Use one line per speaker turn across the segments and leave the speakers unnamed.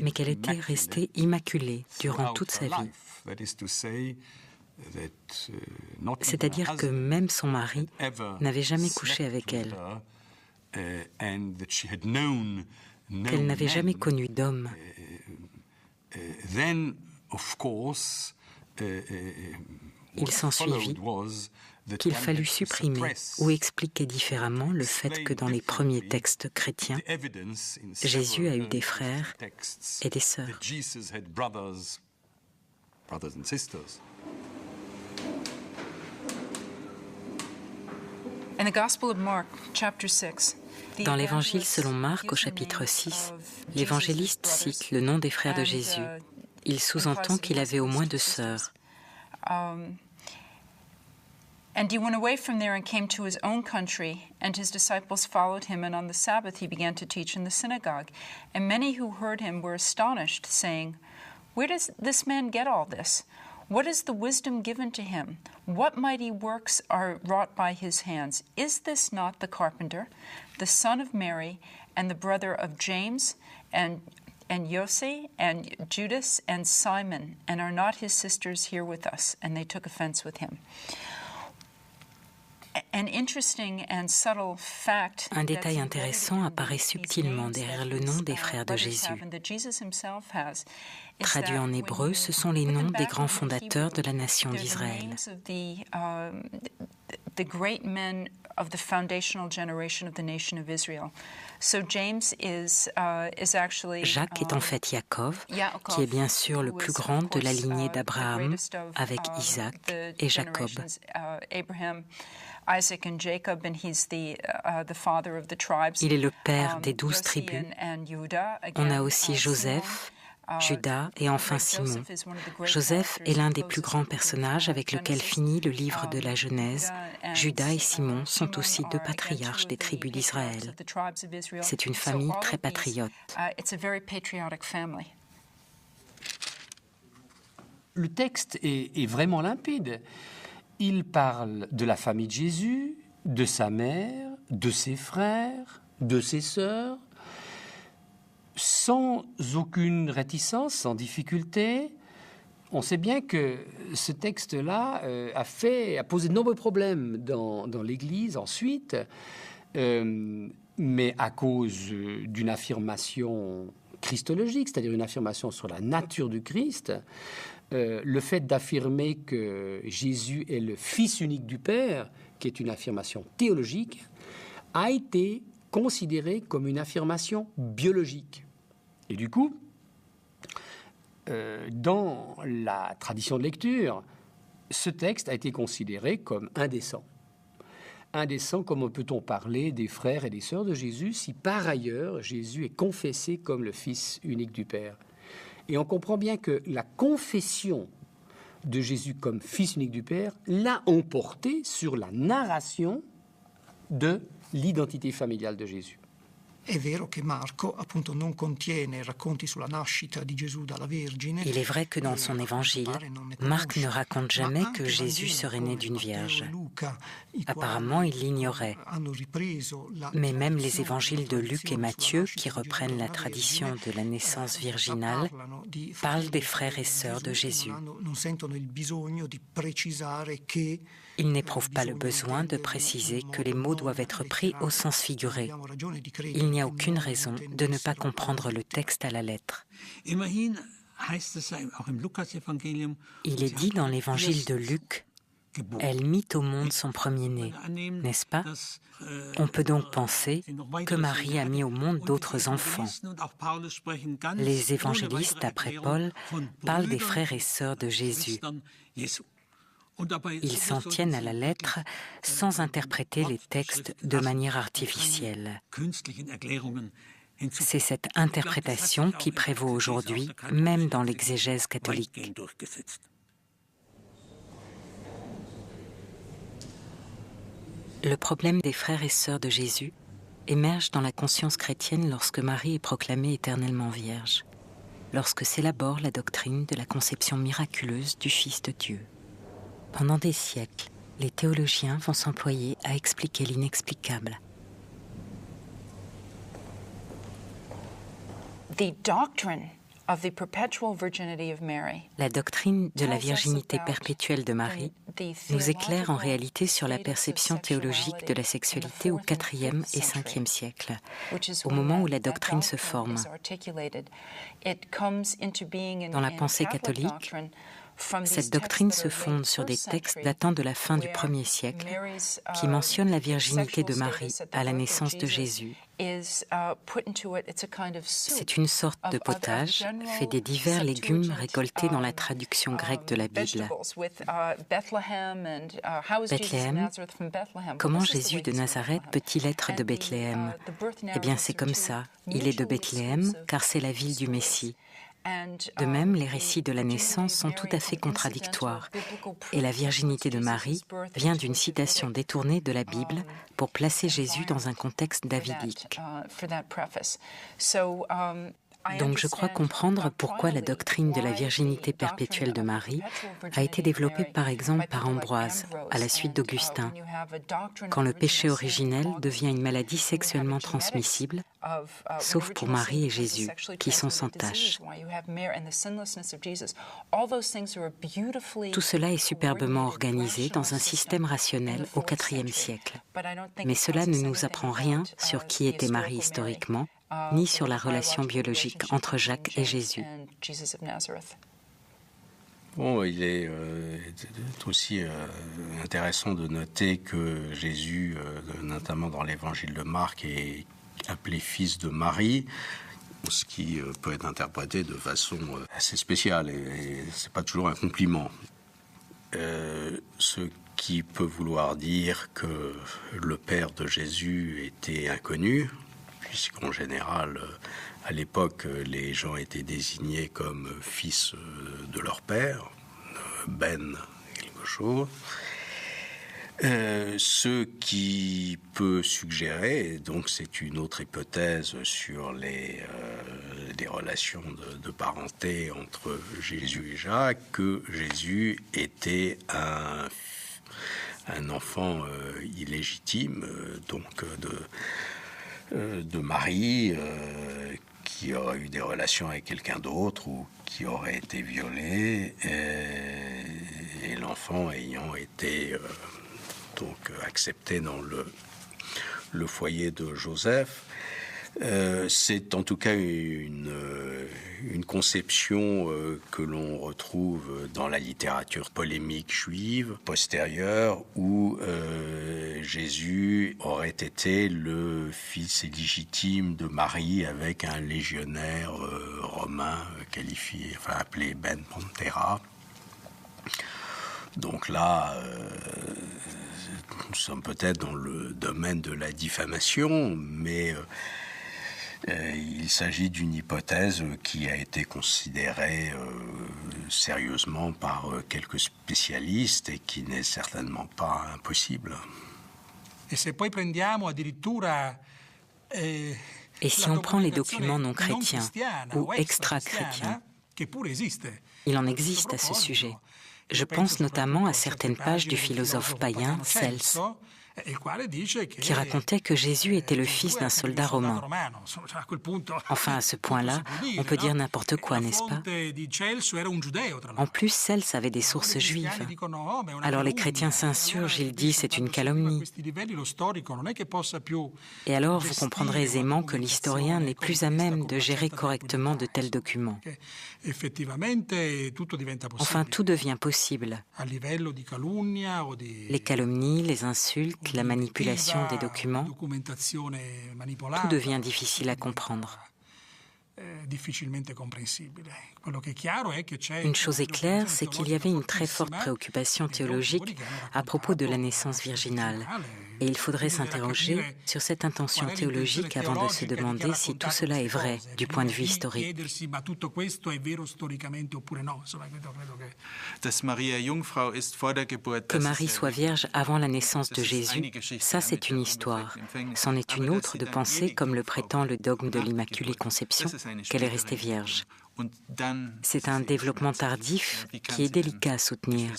mais qu'elle était restée immaculée durant toute sa vie. C'est-à-dire que même son mari n'avait jamais couché avec elle, qu'elle n'avait jamais connu d'homme. Il s'ensuivit qu'il fallut supprimer ou expliquer différemment le fait que dans les premiers textes chrétiens, Jésus a eu des frères et des sœurs. Dans l'Évangile selon Marc au chapitre 6, l'évangéliste cite le nom des frères de Jésus. Il sous-entend qu'il avait au moins 2 sœurs.
And he went away from there and came to his own country, and his disciples followed him, and on the Sabbath he began to teach in the synagogue. And many who heard him were astonished, saying, "Where does this man get all this? What is the wisdom given to him? What mighty works are wrought by his hands? Is this not the carpenter, the son of Mary, and the brother of James, and Jose, and Judas, and Simon? And are not his sisters here with us?" And they took offense with him.
Un détail intéressant apparaît subtilement derrière le nom des frères de Jésus. Traduit en hébreu, ce sont les noms des grands fondateurs de la nation d'Israël. Jacques est en fait Yaakov, qui est bien sûr le plus grand de la lignée d'Abraham, avec Isaac et Jacob. Il est le père des 12 tribus. On a aussi Joseph, Judas et enfin Simon. Joseph est l'un des plus grands personnages avec lequel finit le livre de la Genèse. Judas et Simon sont aussi 2 patriarches des tribus d'Israël. C'est une famille très patriote.
Le texte est vraiment limpide. Il parle de la famille de Jésus, de sa mère, de ses frères, de ses sœurs, sans aucune réticence, sans difficulté. On sait bien que ce texte-là a posé de nombreux problèmes dans l'Église ensuite, mais à cause d'une affirmation christologique, c'est-à-dire une affirmation sur la nature du Christ, le fait d'affirmer que Jésus est le Fils unique du Père, qui est une affirmation théologique, a été considéré comme une affirmation biologique. Et du coup, dans la tradition de lecture, ce texte a été considéré comme indécent. Indécent, comment peut-on parler des frères et des sœurs de Jésus si par ailleurs Jésus est confessé comme le Fils unique du Père? Et on comprend bien que la confession de Jésus comme Fils unique du Père l'a emporté sur la narration de l'identité familiale de Jésus.
È vero che Marco appunto non contiene racconti sulla nascita di Gesù dalla Vergine.
Il est vrai que dans son évangile, Marc ne raconte jamais que Jésus serait né d'une vierge. Apparemment, il l'ignorait. Mais même les évangiles de Luc et Matthieu, qui reprennent la tradition de la naissance virginale, parlent des frères et sœurs de Jésus. Ils n'éprouvent pas le besoin de préciser que les mots doivent être pris au sens figuré. Il n'y a aucune raison de ne pas comprendre le texte à la lettre. Il est dit dans l'évangile de Luc, « Elle mit au monde son premier-né », n'est-ce pas? On peut donc penser que Marie a mis au monde d'autres enfants. Les évangélistes, après Paul, parlent des frères et sœurs de Jésus. Ils s'en tiennent à la lettre sans interpréter les textes de manière artificielle. C'est cette interprétation qui prévaut aujourd'hui, même dans l'exégèse catholique. Le problème des frères et sœurs de Jésus émerge dans la conscience chrétienne lorsque Marie est proclamée éternellement vierge, lorsque s'élabore la doctrine de la conception miraculeuse du Fils de Dieu. Pendant des siècles, les théologiens vont s'employer à expliquer l'inexplicable. La doctrine de la virginité perpétuelle de Marie nous éclaire en réalité sur la perception théologique de la sexualité au IVe et Ve siècle, au moment où la doctrine se forme. Dans la pensée catholique, cette doctrine se fonde sur des textes datant de la fin du 1er siècle qui mentionnent la virginité de Marie à la naissance de Jésus. C'est une sorte de potage fait des divers légumes récoltés dans la traduction grecque de la Bible. Bethléem, comment Jésus de Nazareth peut-il être de Bethléem? Eh bien, c'est comme ça. Il est de Bethléem car c'est la ville du Messie. De même, les récits de la naissance sont tout à fait contradictoires et la virginité de Marie vient d'une citation détournée de la Bible pour placer Jésus dans un contexte davidique. Donc je crois comprendre pourquoi la doctrine de la virginité perpétuelle de Marie a été développée par exemple par Ambroise, à la suite d'Augustin. Quand le péché originel devient une maladie sexuellement transmissible, sauf pour Marie et Jésus, qui sont sans tache. Tout cela est superbement organisé dans un système rationnel au IVe siècle. Mais cela ne nous apprend rien sur qui était Marie historiquement, ni sur la relation biologique entre Jacques et Jésus.
Bon, il est aussi intéressant de noter que Jésus, notamment dans l'évangile de Marc, est appelé fils de Marie, ce qui peut être interprété de façon assez spéciale, et c'est pas toujours un compliment. Ce qui peut vouloir dire que le père de Jésus était inconnu, puisqu'en général, à l'époque, les gens étaient désignés comme fils de leur père, Ben quelque chose. Ce qui peut suggérer, donc c'est une autre hypothèse sur les relations de parenté entre Jésus et Jacques, que Jésus était un enfant illégitime, donc de Marie, qui aurait eu des relations avec quelqu'un d'autre ou qui aurait été violé, et l'enfant ayant été donc accepté dans le foyer de Joseph. C'est en tout cas une conception que l'on retrouve dans la littérature polémique juive postérieure, où Jésus aurait été le fils illégitime de Marie avec un légionnaire romain appelé Ben Pantera. Donc là, nous sommes peut-être dans le domaine de la diffamation, mais il s'agit d'une hypothèse qui a été considérée sérieusement par quelques spécialistes et qui n'est certainement pas impossible.
Et si on prend les documents non chrétiens ou extra-chrétiens, il en existe à ce sujet. Je pense notamment à certaines pages du philosophe païen Cels, qui racontait que Jésus était le fils d'un soldat romain. Enfin, à ce point-là, on peut dire n'importe quoi, n'est-ce pas? En plus, Cels avait des sources juives. Alors les chrétiens s'insurgent, ils disent c'est une calomnie. Et alors, vous comprendrez aisément que l'historien n'est plus à même de gérer correctement de tels documents. Enfin, tout devient possible. Les calomnies, les insultes, la manipulation des documents, tout devient difficile à comprendre. Une chose est claire, c'est qu'il y avait une très forte préoccupation théologique à propos de la naissance virginale. Et il faudrait s'interroger sur cette intention théologique avant de se demander si tout cela est vrai du point de vue historique. Que Marie soit vierge avant la naissance de Jésus, ça c'est une histoire. C'en est une autre de penser, comme le prétend le dogme de l'Immaculée Conception, qu'elle est restée vierge. C'est un développement tardif qui est délicat à soutenir.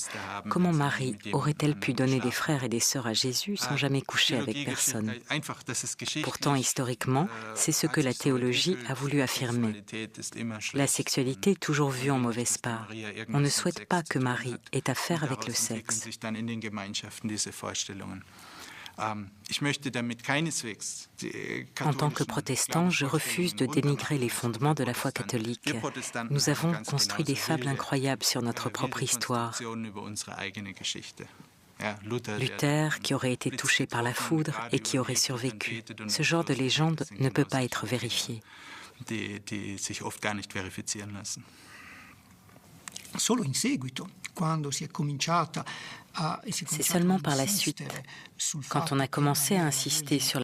Comment Marie aurait-elle pu donner des frères et des sœurs à Jésus sans jamais coucher avec personne? Pourtant, historiquement, c'est ce que la théologie a voulu affirmer. La sexualité est toujours vue en mauvaise part. On ne souhaite pas que Marie ait affaire avec le sexe. En tant que protestant, je refuse de dénigrer les fondements de la foi catholique. Nous avons construit des fables incroyables sur notre propre histoire. Luther, qui aurait été touché par la foudre et qui aurait survécu. Ce genre de légende ne peut pas être vérifié. C'est seulement par la suite, quand on a commencé à insister sur